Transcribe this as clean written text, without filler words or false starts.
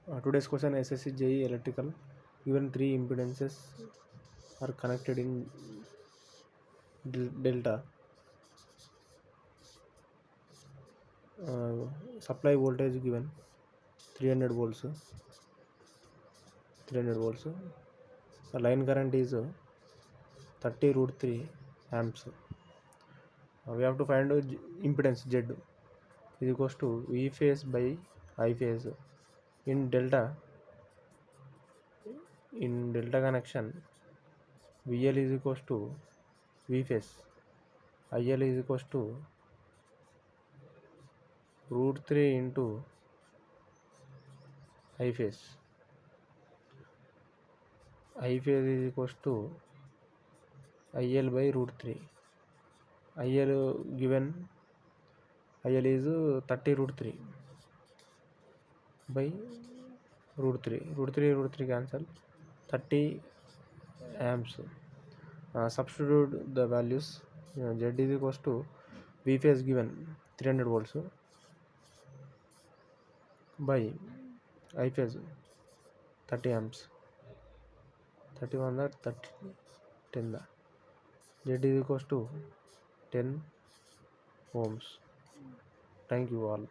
Today's question SSC JEE electrical. Given three impedances are connected in delta. Supply voltage given 300 volts. 300 volts. The line current is 30 root 3 amps. We have to find impedance Z is equals to V phase by I phase. In delta connection, VL is equals to V phase, IL is equals to root 3 into I phase. I phase is equals to IL by root 3. IL given, IL is 30 root 3 by root 3. Root 3 cancel, 30 amps. Substitute the values. Z is equals to V phase given 300 volts by I phase 30 amps. 31 that 30 10 that. Z is equals to 10 ohms. Thank you all.